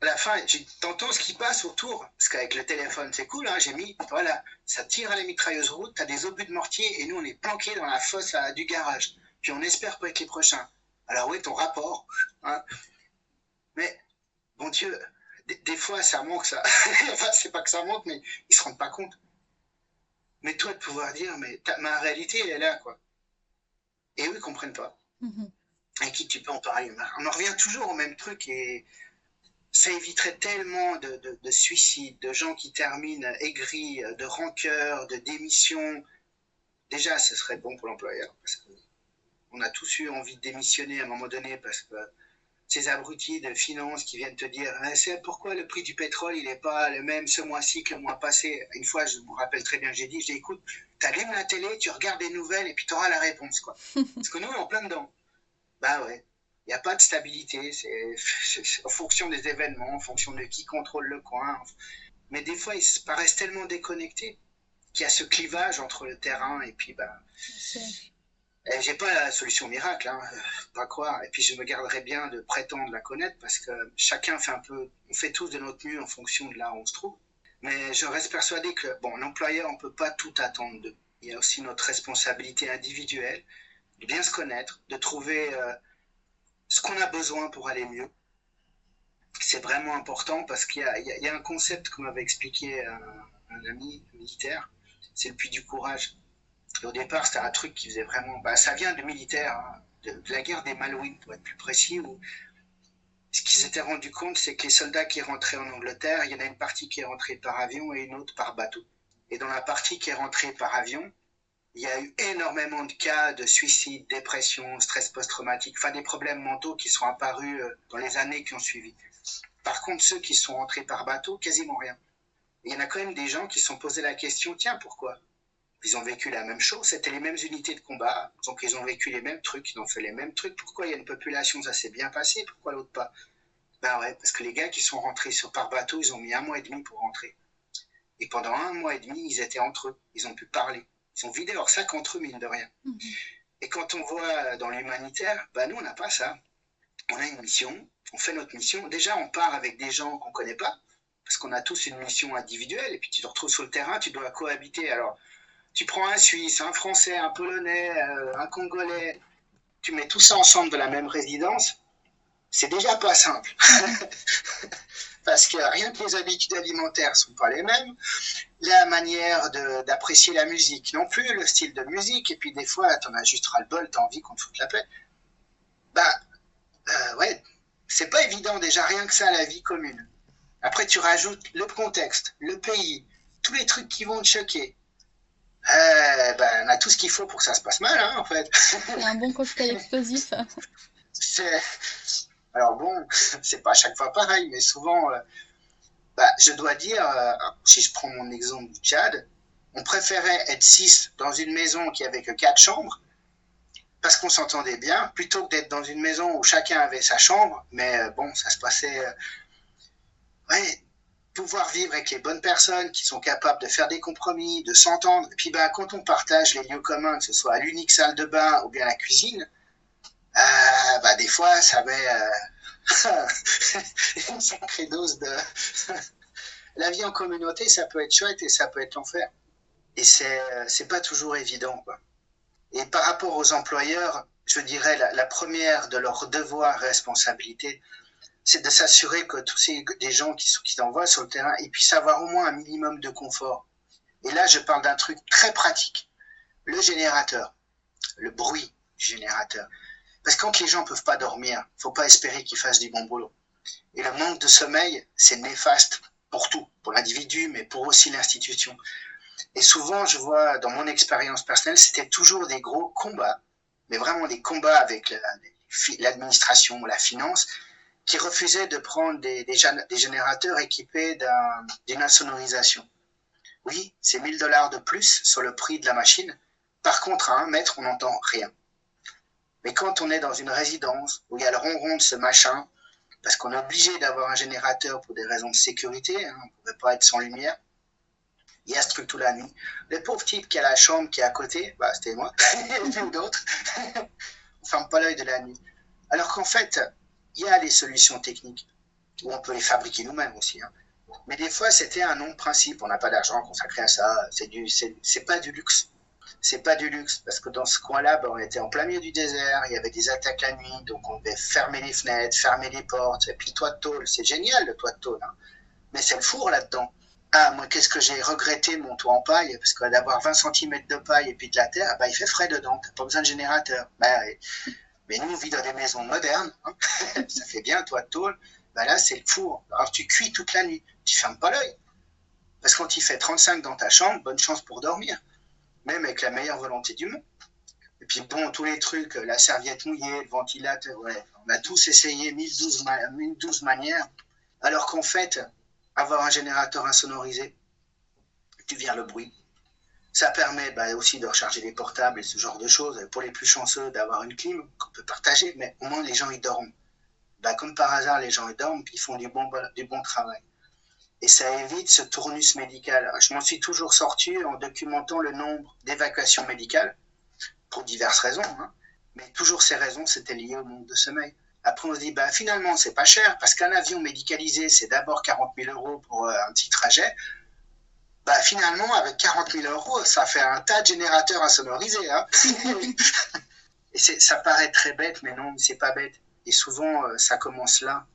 À la fin, t'entends ce qui passe autour, parce qu'avec le téléphone, c'est cool, hein, j'ai mis, voilà, ça tire à la mitrailleuse route, t'as des obus de mortier, et nous, on est planqués dans la fosse du garage. Puis on espère pas être les prochains. Alors oui, ton rapport, hein. Mais, bon Dieu, des fois, ça manque, ça. Enfin, c'est pas que ça manque, mais ils se rendent pas compte. Mais toi, de pouvoir dire, mais ma réalité, elle est là, quoi. Et eux, ils comprennent pas. Avec qui tu peux en parler? On en revient toujours au même truc, et ça éviterait tellement de suicides, de gens qui terminent aigris, de rancœur, de démission. Déjà, ce serait bon pour l'employeur, parce qu'on a tous eu envie de démissionner à un moment donné, parce que ces abrutis de finance qui viennent te dire c'est pourquoi le prix du pétrole il n'est pas le même ce mois-ci que le mois passé. Une fois, je me rappelle très bien, j'ai dit, écoute, tu allumes la télé, tu regardes les nouvelles et puis tu auras la réponse, quoi. Parce que nous, on est en plein dedans. Bah ouais, il n'y a pas de stabilité, c'est en fonction des événements, en fonction de qui contrôle le coin. Mais des fois, ils paraissent tellement déconnectés qu'il y a ce clivage entre le terrain et puis j'ai pas la solution miracle, hein, pas croire. Et puis je me garderai bien de prétendre la connaître parce que chacun fait on fait tous de notre mieux en fonction de là où on se trouve. Mais je reste persuadé que, l'employeur, on peut pas tout attendre d'eux. Il y a aussi notre responsabilité individuelle de bien se connaître, de trouver ce qu'on a besoin pour aller mieux. C'est vraiment important parce qu'il y a un concept que m'avait expliqué un ami militaire, c'est le puits du courage. Et au départ, c'était un truc qui faisait vraiment... ça vient de militaires, hein, de la guerre des Malouines, pour être plus précis, où ce qu'ils s'étaient rendu compte, c'est que les soldats qui rentraient en Angleterre, il y en a une partie qui est rentrée par avion et une autre par bateau. Et dans la partie qui est rentrée par avion, il y a eu énormément de cas de suicide, dépression, stress post-traumatique, enfin des problèmes mentaux qui sont apparus dans les années qui ont suivi. Par contre, ceux qui sont rentrés par bateau, quasiment rien. Il y en a quand même des gens qui se sont posé la question, tiens, pourquoi? Ils ont vécu la même chose, c'était les mêmes unités de combat, donc ils ont vécu les mêmes trucs, ils ont fait les mêmes trucs. Pourquoi il y a une population, ça s'est bien passé, pourquoi l'autre pas? Ben ouais, parce que les gars qui sont rentrés par bateau, ils ont mis 1 mois et demi pour rentrer. Et pendant 1 mois et demi, ils étaient entre eux, ils ont pu parler. Ils ont vidé leur sac entre eux, mine de rien. Et quand on voit dans l'humanitaire, ben nous, on n'a pas ça. On a une mission, on fait notre mission. Déjà, on part avec des gens qu'on ne connaît pas, parce qu'on a tous une mission individuelle, et puis tu te retrouves sur le terrain, tu dois cohabiter. Alors, tu prends un Suisse, un Français, un Polonais, un Congolais, tu mets tout ça ensemble de la même résidence, c'est déjà pas simple. Parce que rien que les habitudes alimentaires sont pas les mêmes, la manière d'apprécier la musique non plus, le style de musique, et puis des fois, t'en as juste ras-le-bol, t'as envie qu'on te foute la paix. Ouais, c'est pas évident déjà, rien que ça, la vie commune. Après, tu rajoutes le contexte, le pays, tous les trucs qui vont te choquer. On a tout ce qu'il faut pour que ça se passe mal, hein, en fait. C'est un bon cocktail explosif. Alors bon, c'est pas à chaque fois pareil, mais souvent, je dois dire, si je prends mon exemple du Tchad, on préférait être 6 dans une maison qui avait que 4 chambres, parce qu'on s'entendait bien, plutôt que d'être dans une maison où chacun avait sa chambre, mais bon, ça se passait... ouais, pouvoir vivre avec les bonnes personnes qui sont capables de faire des compromis, de s'entendre. Et puis quand on partage les lieux communs, que ce soit l'unique salle de bain ou bien la cuisine, des fois ça met une sacrée dose de... La vie en communauté, ça peut être chouette et ça peut être l'enfer. Et c'est pas toujours évident, quoi. Et par rapport aux employeurs, je dirais la première de leurs devoirs et responsabilités, c'est de s'assurer que tous des gens qui t'envoient sur le terrain, ils puissent avoir au moins un minimum de confort. Et là, je parle d'un truc très pratique. Le générateur, le bruit du générateur. Parce que quand les gens peuvent pas dormir, faut pas espérer qu'ils fassent du bon boulot. Et le manque de sommeil, c'est néfaste pour tout, pour l'individu, mais pour aussi l'institution. Et souvent, je vois, dans mon expérience personnelle, c'était toujours des gros combats, mais vraiment des combats avec l'administration, la finance, qui refusaient de prendre des générateurs équipés d'une insonorisation. Oui, c'est $1000 de plus sur le prix de la machine. Par contre, à 1 mètre, on n'entend rien. Mais quand on est dans une résidence où il y a le ronron de ce machin, parce qu'on est obligé d'avoir un générateur pour des raisons de sécurité, hein, on ne pouvait pas être sans lumière, il y a ce truc toute la nuit. Le pauvre type qui a la chambre qui est à côté, c'était moi, et puis d'autres, on ferme pas l'œil de la nuit. Alors qu'en fait, il y a des solutions techniques, où on peut les fabriquer nous-mêmes aussi. Hein. Mais des fois, c'était un non-principe, on n'a pas d'argent consacré à ça, c'est pas du luxe. C'est pas du luxe, parce que dans ce coin-là, on était en plein milieu du désert, il y avait des attaques la nuit, donc on devait fermer les fenêtres, fermer les portes, et puis le toit de tôle, c'est génial le toit de tôle, hein. Mais c'est le four là-dedans. Ah, moi, qu'est-ce que j'ai regretté mon toit en paille, parce que d'avoir 20 cm de paille et puis de la terre, il fait frais dedans, t'as pas besoin de générateur. Mais nous, on vit dans des maisons modernes, hein. Ça fait bien, toit de tôle, là, c'est le four. Alors, tu cuis toute la nuit, tu fermes pas l'œil. Parce que quand il fait 35 dans ta chambre, bonne chance pour dormir. Même avec la meilleure volonté du monde. Et puis bon, tous les trucs, la serviette mouillée, le ventilateur, ouais, on a tous essayé 1012 manières, alors qu'en fait, avoir un générateur insonorisé, tu vires le bruit. Ça permet aussi de recharger les portables et ce genre de choses, pour les plus chanceux d'avoir une clim qu'on peut partager, mais au moins les gens ils dorment. Comme par hasard, les gens ils dorment, puis ils font du bon travail. Et ça évite ce tournus médical. Je m'en suis toujours sorti en documentant le nombre d'évacuations médicales, pour diverses raisons, hein. Mais toujours ces raisons, c'était lié au manque de sommeil. Après, on se dit, finalement, c'est pas cher, parce qu'un avion médicalisé, c'est d'abord 40 000 € pour un petit trajet. Finalement, avec 40 000 €, ça fait un tas de générateurs insonorisés, hein. Et ça paraît très bête, mais non, c'est pas bête. Et souvent, ça commence là.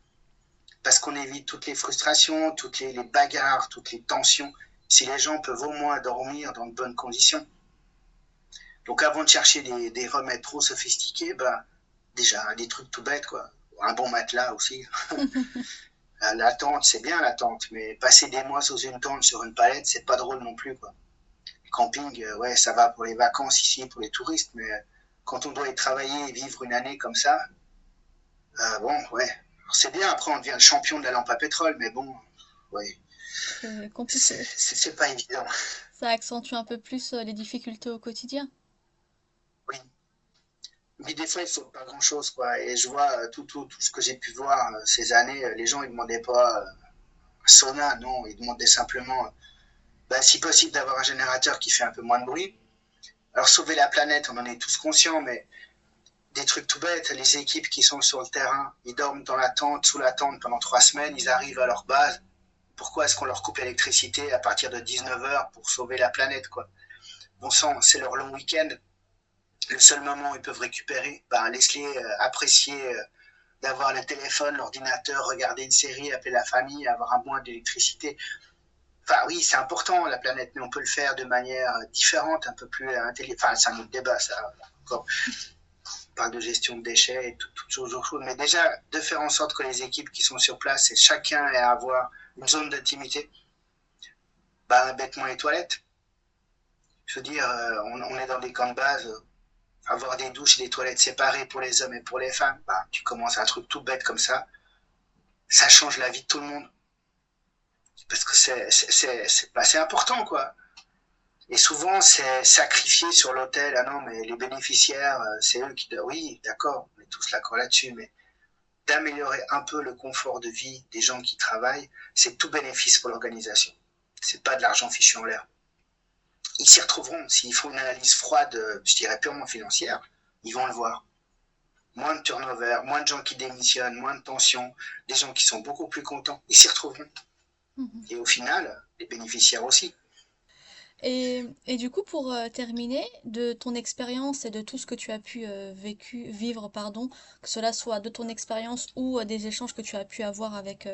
Parce qu'on évite toutes les frustrations, toutes les bagarres, toutes les tensions, si les gens peuvent au moins dormir dans de bonnes conditions. Donc avant de chercher des remèdes trop sophistiqués, déjà des trucs tout bêtes, quoi. Un bon matelas aussi. La tente, c'est bien la tente, mais passer des mois sous une tente sur une palette, c'est pas drôle non plus, quoi. Le camping, ouais, ça va pour les vacances ici, pour les touristes, mais quand on doit y travailler et vivre une année comme ça, bon, ouais. C'est bien, après on devient le champion de la lampe à pétrole, mais bon, ouais. C'est compliqué. C'est pas évident. Ça accentue un peu plus les difficultés au quotidien. Oui. Mais des fois, il faut pas grand-chose, quoi. Et je vois tout ce que j'ai pu voir ces années, les gens, ils demandaient pas un sauna, non, ils demandaient simplement, si possible, d'avoir un générateur qui fait un peu moins de bruit. Alors, sauver la planète, on en est tous conscients, mais des trucs tout bêtes, les équipes qui sont sur le terrain, ils dorment dans la tente, sous la tente pendant 3 semaines, ils arrivent à leur base. Pourquoi est-ce qu'on leur coupe l'électricité à partir de 19h pour sauver la planète, quoi? Bon sang, c'est leur long week-end. Le seul moment où ils peuvent récupérer, laisse-les apprécier d'avoir le téléphone, l'ordinateur, regarder une série, appeler la famille, avoir un moins d'électricité. Enfin, oui, c'est important, la planète, mais on peut le faire de manière différente, un peu plus intelligente. Enfin, c'est un autre débat, ça, encore. On parle de gestion de déchets et toutes choses, mais déjà, de faire en sorte que les équipes qui sont sur place, et chacun ait à avoir une zone d'intimité, bêtement les toilettes. Je veux dire, on est dans des camps de base, avoir des douches et des toilettes séparées pour les hommes et pour les femmes, tu commences un truc tout bête comme ça change la vie de tout le monde. Parce que c'est important, quoi. Et souvent, c'est sacrifié sur l'autel. Ah non, mais les bénéficiaires, c'est eux qui... Oui, d'accord, on est tous d'accord là-dessus, mais d'améliorer un peu le confort de vie des gens qui travaillent, c'est tout bénéfice pour l'organisation. C'est pas de l'argent fichu en l'air. Ils s'y retrouveront. S'il faut une analyse froide, je dirais purement financière, ils vont le voir. Moins de turnover, moins de gens qui démissionnent, moins de tensions, des gens qui sont beaucoup plus contents, ils s'y retrouveront. Mhm. Et au final, les bénéficiaires aussi. Et du coup, pour terminer, de ton expérience et de tout ce que tu as pu vivre, pardon, que cela soit de ton expérience ou des échanges que tu as pu avoir avec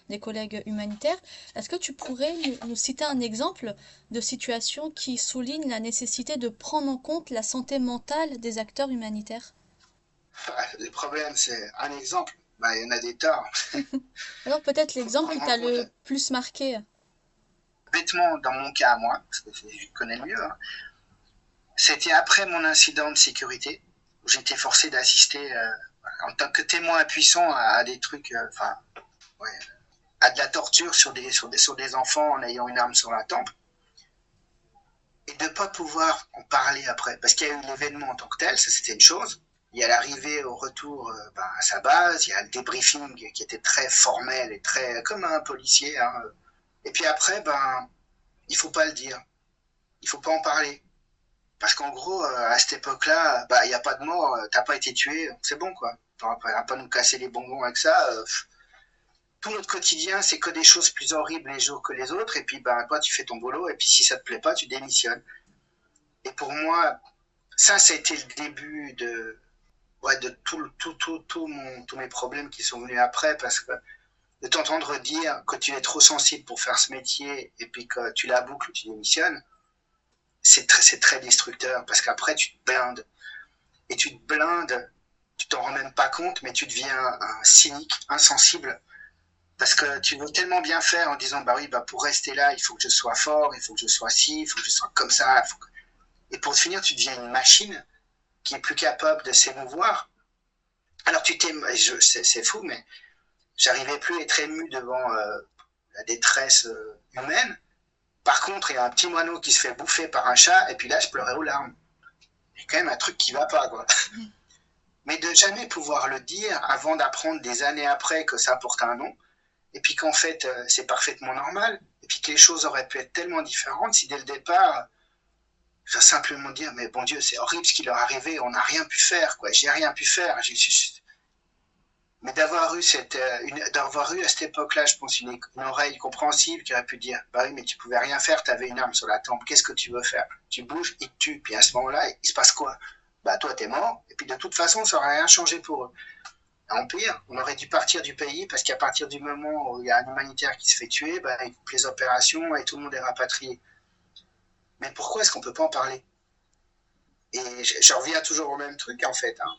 des collègues humanitaires, est-ce que tu pourrais nous citer un exemple de situation qui souligne la nécessité de prendre en compte la santé mentale des acteurs humanitaires? Le problème, c'est un exemple. Il y en a des tas. Alors peut-être Il faut l'exemple qui prendre en t'a compte, le plus marqué. bêtement, dans mon cas à moi, parce que je connais le mieux, hein, c'était après mon incident de sécurité, où j'étais forcé d'assister en tant que témoin puissant à des trucs, ouais, à de la torture sur des enfants en ayant une arme sur la tempe, et de ne pas pouvoir en parler après. Parce qu'il y a eu l'événement en tant que tel, ça c'était une chose. Il y a l'arrivée au retour à sa base, il y a le débriefing qui était très formel et très comme un policier. Hein. Et puis après, il faut pas le dire, il faut pas en parler. Parce qu'en gros, à cette époque-là, il n'y a pas de mort, t'as pas été tué, c'est bon quoi. On va pas nous casser les bonbons avec ça. Tout notre quotidien, c'est que des choses plus horribles les jours que les autres. Et puis, toi, tu fais ton boulot. Et puis, si ça te plaît pas, tu démissionnes. Et pour moi, ça a été le début de tous mes problèmes qui sont venus après. Parce que de t'entendre dire que tu es trop sensible pour faire ce métier et puis que tu la boucles, tu démissionnes, c'est très destructeur. Parce qu'après, tu te blindes. Et tu te blindes, tu t'en rends même pas compte, mais tu deviens un cynique, insensible. Parce que tu veux tellement bien faire en disant, pour rester là, il faut que je sois fort, il faut que je sois ci, il faut que je sois comme ça. Et pour finir, tu deviens une machine qui est plus capable de s'émouvoir. Alors c'est fou, mais j'arrivais plus à être ému devant la détresse humaine. Par contre, il y a un petit moineau qui se fait bouffer par un chat, et puis là, je pleurais aux larmes. Il y a quand même un truc qui va pas, quoi. Mais de jamais pouvoir le dire avant d'apprendre des années après que ça porte un nom, et puis qu'en fait, c'est parfaitement normal, et puis que les choses auraient pu être tellement différentes si dès le départ, je dois simplement dire, mais bon Dieu, c'est horrible ce qui leur est arrivé, on n'a rien pu faire, quoi, j'ai rien pu faire. Mais d'avoir eu à cette époque-là, je pense, une oreille compréhensible qui aurait pu dire, oui, mais tu pouvais rien faire, tu avais une arme sur la tempe, qu'est-ce que tu veux faire? Tu bouges, ils te tuent, puis à ce moment-là, il se passe quoi? Toi, t'es mort, et puis de toute façon, ça n'aurait rien changé pour eux. En pire, on aurait dû partir du pays, parce qu'à partir du moment où il y a un humanitaire qui se fait tuer, il coupe les opérations et tout le monde est rapatrié. Mais pourquoi est-ce qu'on ne peut pas en parler? Et je reviens toujours au même truc, en fait. Hein.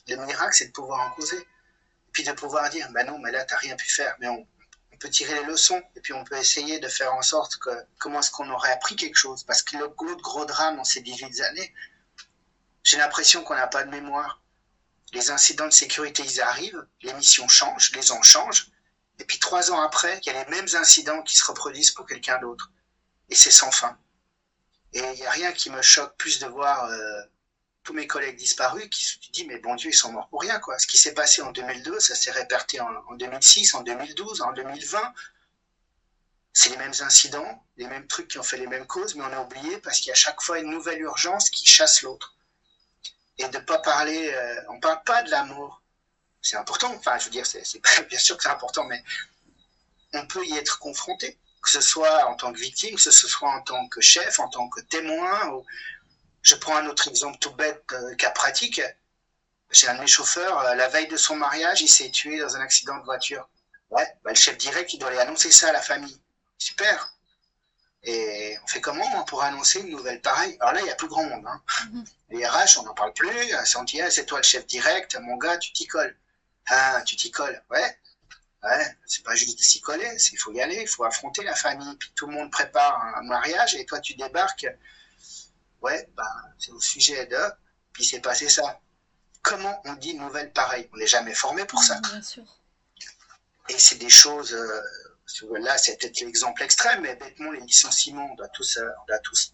Le miracle, c'est de pouvoir en causer. Et puis de pouvoir dire, non, mais là, tu n'as rien pu faire. Mais on peut tirer les leçons, et puis on peut essayer de faire en sorte que, comment est-ce qu'on aurait appris quelque chose? Parce que l'autre gros drame dans ces 18 années, j'ai l'impression qu'on n'a pas de mémoire. Les incidents de sécurité, ils arrivent, les missions changent, les gens changent, Et puis 3 ans après, il y a les mêmes incidents qui se reproduisent pour quelqu'un d'autre. Et c'est sans fin. Et il n'y a rien qui me choque plus de voir tous mes collègues disparus qui se disent mais bon Dieu, ils sont morts pour rien, quoi. Ce qui s'est passé en 2002, ça s'est répercuté en 2006, en 2012, en 2020. C'est les mêmes incidents, les mêmes trucs qui ont fait les mêmes causes, mais on a oublié parce qu'il y a chaque fois une nouvelle urgence qui chasse l'autre. Et de pas parler, on parle pas de l'amour. C'est important, enfin je veux dire, c'est bien sûr que c'est important, mais on peut y être confronté, que ce soit en tant que victime, que ce soit en tant que chef, en tant que témoin. Ou... Je prends un autre exemple tout bête, cas pratique. J'ai un de mes chauffeurs, la veille de son mariage, il s'est tué dans un accident de voiture. Ouais, bah, le chef direct, il doit aller annoncer ça à la famille. Super. Et on fait comment pour annoncer une nouvelle pareille? Alors là, il n'y a plus grand monde. Hein. Les RH, on n'en parle plus. C'est toi le chef direct, mon gars, tu t'y colles. Ah, tu t'y colles, ouais. Ouais, c'est pas juste de s'y coller, il faut y aller, il faut affronter la famille. Puis tout le monde prépare un mariage et toi tu débarques. Ouais, bah, c'est au sujet de. Puis c'est passé ça. Comment on dit une nouvelle pareille? On n'est jamais formé pour ça. Bien sûr. Et c'est des choses. Là, c'est peut-être l'exemple extrême, mais bêtement, les licenciements, on doit tous,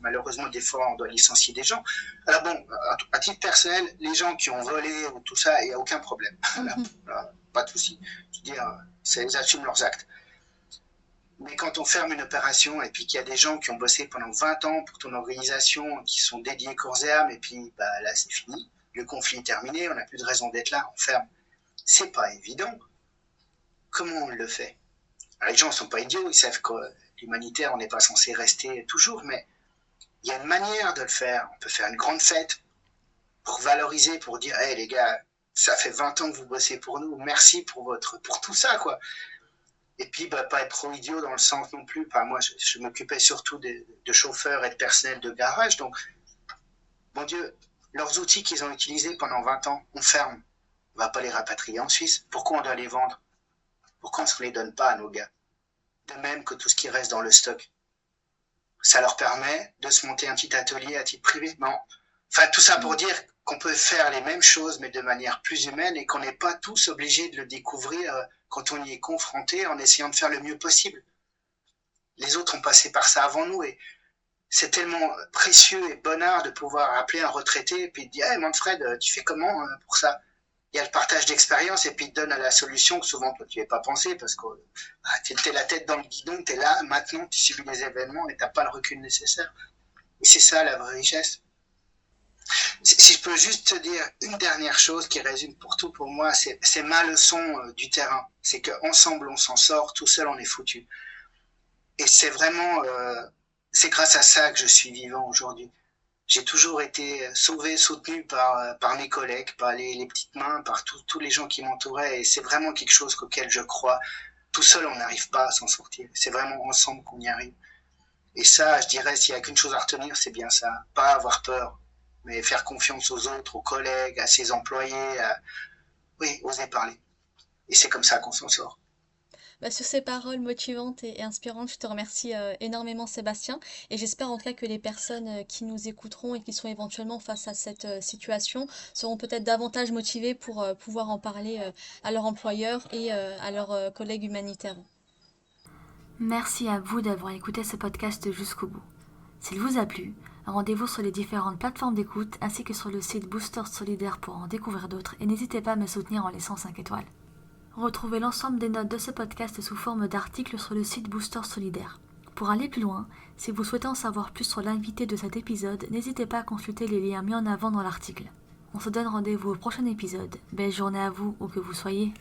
malheureusement, des fois, on doit licencier des gens. Alors bon, à titre personnel, les gens qui ont volé ou tout ça, il n'y a aucun problème. Là, pas de souci. Je veux dire, ils assument leurs actes. Mais quand on ferme une opération et puis qu'il y a des gens qui ont bossé pendant 20 ans pour ton organisation, qui sont dédiés corps et âme, et puis bah, là, c'est fini. Le conflit est terminé, on n'a plus de raison d'être là, on ferme. C'est pas évident. Comment on le fait? Alors, les gens ne sont pas idiots, ils savent que l'humanitaire, on n'est pas censé rester toujours, mais il y a une manière de le faire. On peut faire une grande fête pour valoriser, pour dire, hey, les gars, ça fait 20 ans que vous bossez pour nous, merci pour tout ça, quoi. Et puis, bah, pas être trop idiot dans le sens non plus. Enfin, moi, je m'occupais surtout de chauffeurs et de personnel de garage, donc, mon Dieu, leurs outils qu'ils ont utilisés pendant 20 ans, on ferme. On ne va pas les rapatrier en Suisse. Pourquoi on doit les vendre? Pourquoi on ne se les donne pas à nos gars? De même que tout ce qui reste dans le stock. Ça leur permet de se monter un petit atelier à titre privé. Non. Enfin, tout ça pour dire qu'on peut faire les mêmes choses, mais de manière plus humaine et qu'on n'est pas tous obligés de le découvrir quand on y est confronté en essayant de faire le mieux possible. Les autres ont passé par ça avant nous et c'est tellement précieux et bonheur de pouvoir appeler un retraité et puis dire « Hey, Manfred, tu fais comment pour ça ?» Il y a le partage d'expérience et puis il te donne à la solution que souvent toi tu n'y avais pas pensé parce que tu es la tête dans le guidon, tu es là, maintenant tu subis les événements et tu n'as pas le recul nécessaire. Et c'est ça la vraie richesse. Si je peux juste te dire une dernière chose qui résume pour tout pour moi, c'est ma leçon du terrain. C'est qu'ensemble on s'en sort, tout seul on est foutu. Et c'est vraiment, c'est grâce à ça que je suis vivant aujourd'hui. J'ai toujours été sauvé, soutenu par mes collègues, par les petites mains, par tous les gens qui m'entouraient. Et c'est vraiment quelque chose auquel je crois. Tout seul, on n'arrive pas à s'en sortir. C'est vraiment ensemble qu'on y arrive. Et ça, je dirais, s'il n'y a qu'une chose à retenir, c'est bien ça. Pas avoir peur, mais faire confiance aux autres, aux collègues, à ses employés. Oui, oser parler. Et c'est comme ça qu'on s'en sort. Bah, sur ces paroles motivantes et inspirantes, je te remercie énormément Sébastien et j'espère en tout cas que les personnes qui nous écouteront et qui sont éventuellement face à cette situation seront peut-être davantage motivées pour pouvoir en parler à leur employeur et à leurs collègues humanitaires. Merci à vous d'avoir écouté ce podcast jusqu'au bout. S'il vous a plu, rendez-vous sur les différentes plateformes d'écoute ainsi que sur le site Booster Solidaire pour en découvrir d'autres et n'hésitez pas à me soutenir en laissant 5 étoiles. Retrouvez l'ensemble des notes de ce podcast sous forme d'articles sur le site Booster Solidaire. Pour aller plus loin, si vous souhaitez en savoir plus sur l'invité de cet épisode, n'hésitez pas à consulter les liens mis en avant dans l'article. On se donne rendez-vous au prochain épisode. Belle journée à vous, où que vous soyez.